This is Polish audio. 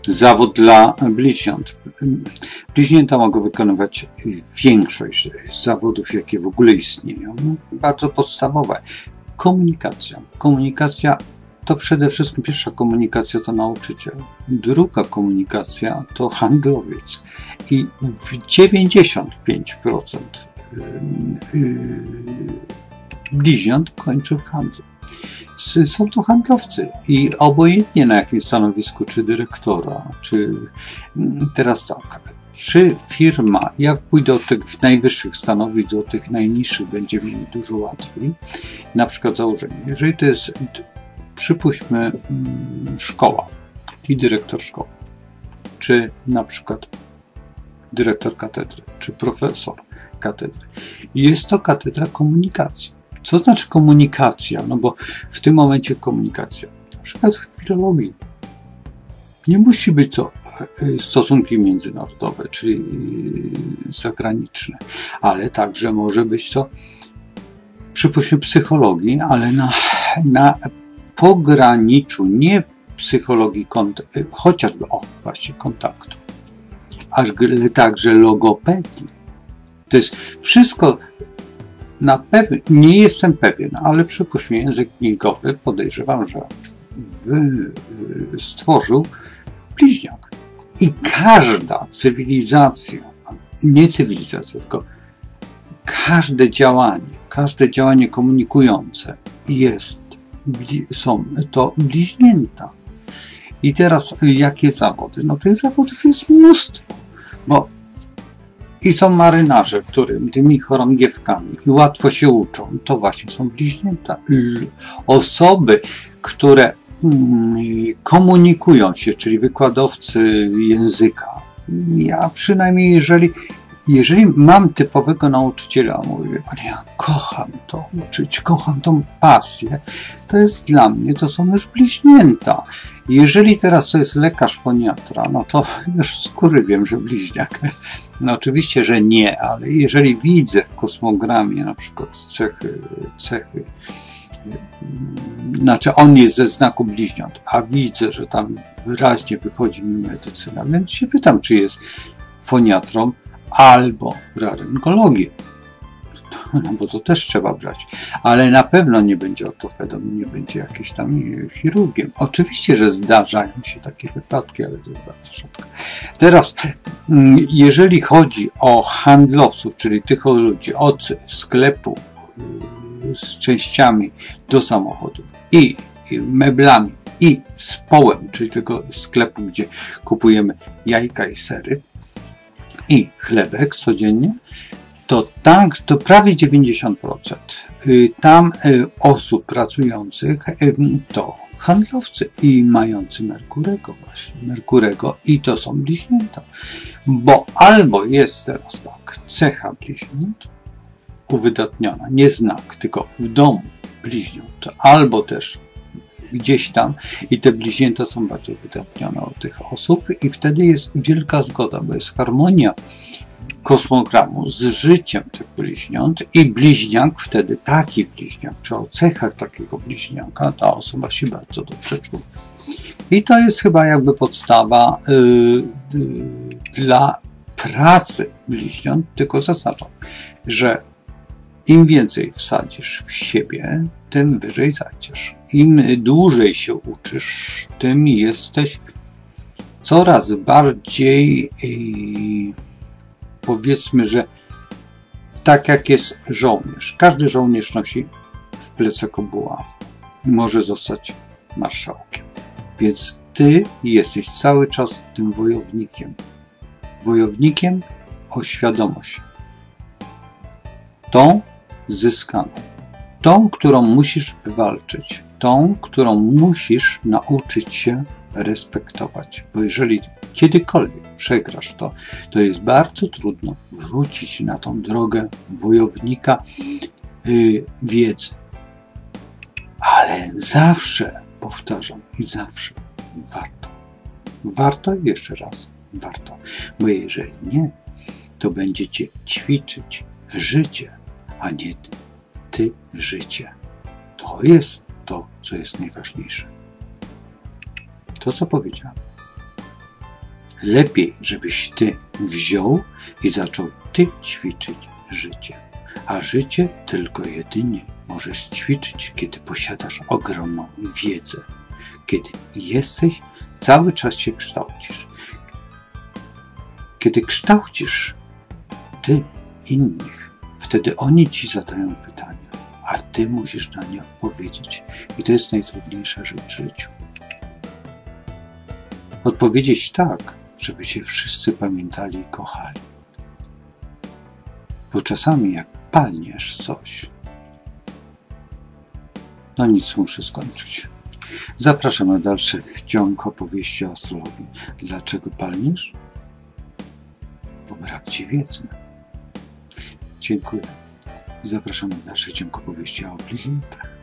Zawód dla bliźniąt. Bliźnięta mogą wykonywać większość zawodów, jakie w ogóle istnieją. Bardzo podstawowe. Komunikacja. Komunikacja to przede wszystkim pierwsza komunikacja to nauczyciel. Druga komunikacja to handlowiec. I w 95% bliźniąt kończy w handlu. Są to handlowcy i obojętnie na jakim stanowisku, czy dyrektora, czy teraz tak, czy firma, jak pójdę od tych najwyższych stanowisk do tych najniższych, będzie mi dużo łatwiej. Na przykład założenie, jeżeli to jest, przypuśćmy, szkoła i dyrektor szkoły, czy na przykład dyrektor katedry, czy profesor katedry. Jest to katedra komunikacji. Co znaczy komunikacja? No bo w tym momencie komunikacja, na przykład w filologii, nie musi być to stosunki międzynarodowe, czyli zagraniczne, ale także może być to, przypuśćmy, psychologii, ale na pograniczu, nie psychologii, chociażby, właśnie kontaktu, ale także logopedii. To jest wszystko. Na pewno, nie jestem pewien, ale przypuśćmy, język migowy, podejrzewam, że stworzył bliźniak. I każda cywilizacja, nie cywilizacja, tylko każde działanie komunikujące są to bliźnięta. I teraz jakie zawody? No tych zawodów jest mnóstwo, bo i są marynarze, którym tymi chorągiewkami i łatwo się uczą, to właśnie są bliźnięta. Osoby, które komunikują się, czyli wykładowcy języka. Ja przynajmniej, jeżeli mam typowego nauczyciela, mówię, ja kocham to uczyć, kocham tą pasję, to jest dla mnie, to są już bliźnięta. Jeżeli teraz to jest lekarz foniatra, no to już z góry wiem, że bliźniak. No oczywiście, że nie, ale jeżeli widzę w kosmogramie na przykład cechy, znaczy on jest ze znaku bliźniąt, a widzę, że tam wyraźnie wychodzi mi medycyna, więc się pytam, czy jest foniatrą albo laryngologiem. No bo to też trzeba brać, ale na pewno nie będzie ortopedą, nie będzie jakimś tam chirurgiem. Oczywiście, że zdarzają się takie wypadki, ale to jest bardzo rzadko. Teraz, jeżeli chodzi o handlowców, czyli tych ludzi od sklepu z częściami do samochodów i meblami i z połem, czyli tego sklepu, gdzie kupujemy jajka i sery i chlebek codziennie, to prawie 90% tam osób pracujących to handlowcy i mający Merkurego właśnie, Merkurego i to są bliźnięta. Bo albo jest teraz tak, cecha bliźniąt uwydatniona, nie znak, tylko w domu bliźniąt, albo też gdzieś tam i te bliźnięta są bardziej wydatnione od tych osób i wtedy jest wielka zgoda, bo jest harmonia kosmogramu z życiem tych bliźniąt i bliźniak, wtedy taki bliźniak, czy o cechach takiego bliźniaka, ta osoba się bardzo dobrze czuje. I to jest chyba jakby podstawa dla pracy bliźniąt, tylko zaznaczam, że im więcej wsadzisz w siebie, tym wyżej zajdziesz. Im dłużej się uczysz, tym jesteś coraz bardziej powiedzmy, że tak jak jest żołnierz. Każdy żołnierz nosi w plecaku buławę i może zostać marszałkiem. Więc ty jesteś cały czas tym wojownikiem. Wojownikiem o świadomość. Tą zyskaną. Tą, którą musisz wywalczyć. Tą, którą musisz nauczyć się respektować. Bo jeżeli kiedykolwiek przegrasz to jest bardzo trudno wrócić na tą drogę wojownika wiedzy. Ale zawsze, powtarzam, i zawsze warto. Warto i jeszcze raz warto. Bo jeżeli nie, to będziecie ćwiczyć życie, a nie ty życie. To jest to, co jest najważniejsze. To, co powiedziałem. Lepiej, żebyś ty wziął i zaczął ty ćwiczyć życie. A życie tylko jedynie możesz ćwiczyć, kiedy posiadasz ogromną wiedzę. Kiedy jesteś, cały czas się kształcisz. Kiedy kształcisz ty innych, wtedy oni ci zadają pytania, a ty musisz na nie odpowiedzieć. I to jest najtrudniejsza rzecz w życiu. Odpowiedzieć tak, żeby się wszyscy pamiętali i kochali. Bo czasami jak palniesz coś, no nic, muszę skończyć. Zapraszam na dalszy ciąg opowieści o astrologii. Dlaczego palniesz? Bo brak ci wiedzy. Dziękuję. Zapraszam na dalszy ciąg opowieści o bliźniętach.